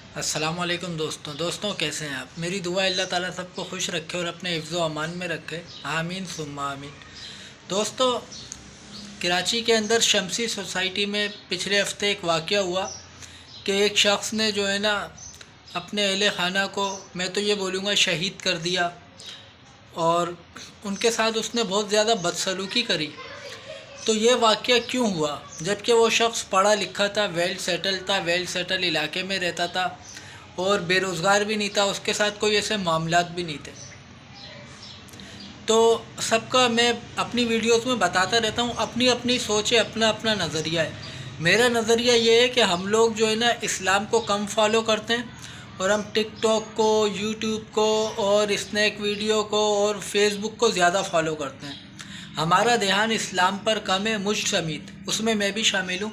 अस्सलाम वालेकुम दोस्तों कैसे हैं आप। मेरी दुआ है अल्लाह ताला सबको खुश रखे और अपने हिफ्ज़ व अमान में रखे। आमीन सुम्मा आमीन। दोस्तों, कराची के अंदर शमसी सोसाइटी में पिछले हफ्ते एक वाक़या हुआ कि एक शख्स ने जो है ना अपने अहले खाना को, मैं तो ये बोलूँगा, शहीद कर दिया और उनके साथ उसने बहुत ज़्यादा बदसलूकी करी। तो ये वाक़या क्यों हुआ जबकि वो शख्स पढ़ा लिखा था, वेल सेटल इलाके में रहता था और बेरोज़गार भी नहीं था, उसके साथ कोई ऐसे मामलात भी नहीं थे। तो सबका मैं अपनी वीडियोस में बताता रहता हूँ, अपनी अपनी सोच है, अपना अपना नज़रिया है। मेरा नज़रिया ये है कि हम लोग जो है ना इस्लाम को कम फॉलो करते हैं और हम टिकटॉक को, यूट्यूब को और स्नैक वीडियो को और फेसबुक को ज़्यादा फॉलो करते हैं। हमारा ध्यान इस्लाम पर कम है, मुझ समेत, उसमें मैं भी शामिल हूँ।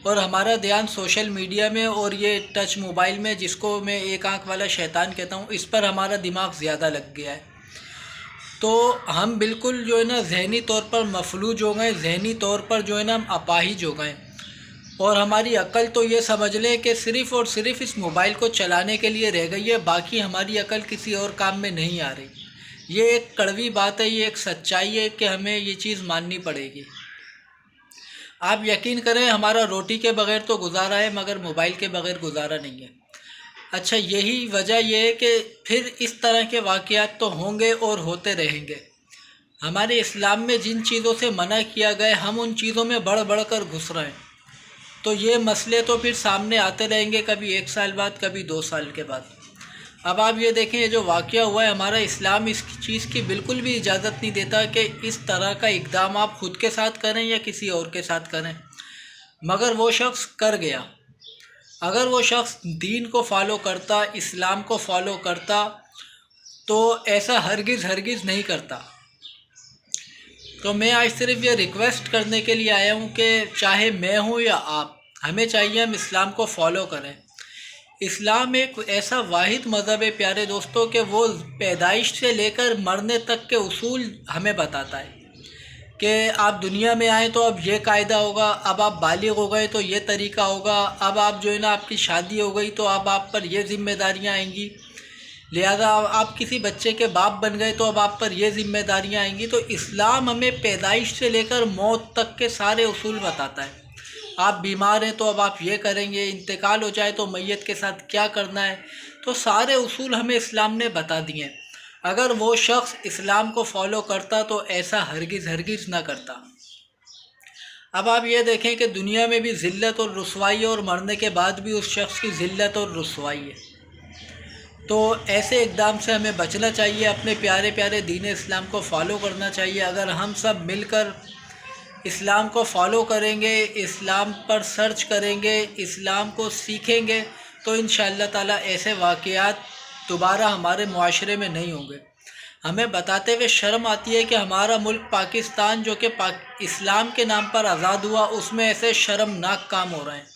और हमारा ध्यान सोशल मीडिया में और ये टच मोबाइल में, जिसको मैं एक आंख वाला शैतान कहता हूँ, इस पर हमारा दिमाग ज़्यादा लग गया है। तो हम बिल्कुल जो है ना ज़हनी तौर पर मफलूज हो गए, ज़हनी तौर पर जो है ना हम अपाहिज हो गए। और हमारी अकल तो ये समझ लें कि सिर्फ़ और सिर्फ इस मोबाइल को चलाने के लिए रह गई है, बाकी हमारी अकल किसी और काम में नहीं आ रही। ये एक कड़वी बात है, ये एक सच्चाई है कि हमें ये चीज़ माननी पड़ेगी। आप यकीन करें, हमारा रोटी के बग़ैर तो गुजारा है मगर मोबाइल के बग़ैर गुजारा नहीं है। अच्छा, यही वजह यह है कि फिर इस तरह के वाक़यात तो होंगे और होते रहेंगे। हमारे इस्लाम में जिन चीज़ों से मना किया गया, हम उन चीज़ों में बढ़ बढ़ कर घुस रहे हैं। तो ये मसले तो फिर सामने आते रहेंगे, कभी 1 साल बाद, कभी 2 साल के बाद। अब आप ये देखें, ये जो वाक़या हुआ है, हमारा इस्लाम इस चीज़ की बिल्कुल भी इजाज़त नहीं देता कि इस तरह का इक़दाम आप ख़ुद के साथ करें या किसी और के साथ करें। मगर वो शख्स कर गया। अगर वो शख्स दीन को फॉलो करता, इस्लाम को फॉलो करता, तो ऐसा हरगिज़ नहीं करता। तो मैं आज सिर्फ ये रिक्वेस्ट करने के लिए आया हूँ कि चाहे मैं हूँ या आप, हमें चाहिए हम इस्लाम को फॉलो करें। इस्लाम एक ऐसा वाहिद मज़हब है प्यारे दोस्तों कि वो पैदाइश से लेकर मरने तक के उसूल हमें बताता है कि आप दुनिया में आए तो अब ये कायदा होगा, अब आप बालिग हो गए तो ये तरीका होगा, अब आप जो है ना आपकी शादी हो गई तो अब आप पर ये ज़िम्मेदारियाँ आएंगी, लिहाजा आप किसी बच्चे के बाप बन गए तो अब आप पर ये ज़िम्मेदारियाँ आएंगी। तो इस्लाम हमें पैदाइश से लेकर मौत तक के सारे उसूल बताता है। आप बीमार हैं तो अब आप ये करेंगे, इंतकाल हो जाए तो मैयत के साथ क्या करना है, तो सारे उसूल हमें इस्लाम ने बता दिए हैं। अगर वो शख्स इस्लाम को फॉलो करता तो ऐसा हरगिज़ ना करता। अब आप ये देखें कि दुनिया में भी ज़िल्लत और रुसवाई है और मरने के बाद भी उस शख्स की ज़िल्लत और रुसवाई है। तो ऐसे इक़दाम से हमें बचना चाहिए, अपने प्यारे प्यारे दीन इस्लाम को फॉलो करना चाहिए। अगर हम सब मिलकर इस्लाम को फॉलो करेंगे, इस्लाम पर सर्च करेंगे, इस्लाम को सीखेंगे, तो इंशाअल्लाह ताला ऐसे वाक़यात दोबारा हमारे मुआशरे में नहीं होंगे। हमें बताते हुए शर्म आती है कि हमारा मुल्क पाकिस्तान, जो कि इस्लाम के नाम पर आज़ाद हुआ, उसमें ऐसे शर्मनाक काम हो रहे हैं।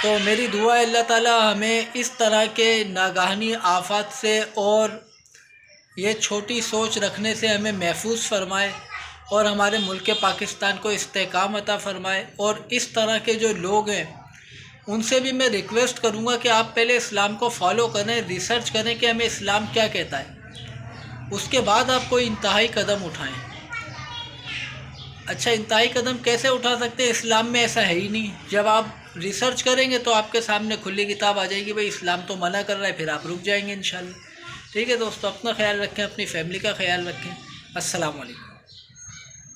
तो मेरी दुआ है अल्लाह ताला हमें इस तरह के नागाहनी आफत से और ये छोटी सोच रखने से हमें महफूज फरमाए और हमारे मुल्क पाकिस्तान को इस्तेकाम अता फरमाए। और इस तरह के जो लोग हैं उनसे भी मैं रिक्वेस्ट करूँगा कि आप पहले इस्लाम को फॉलो करें, रिसर्च करें कि हमें इस्लाम क्या कहता है, उसके बाद आप कोई इंतहाई कदम उठाएं। अच्छा, इंतहाई कदम कैसे उठा सकते हैं? इस्लाम में ऐसा है ही नहीं। जब आप रिसर्च करेंगे तो आपके सामने खुली किताब आ जाएगी, भाई इस्लाम तो मना कर रहा है, फिर आप रुक जाएंगे इंशाल्लाह। ठीक है दोस्तों, अपना ख्याल रखें, अपनी फैमिली का ख्याल रखें। अस्सलाम वालेकुम।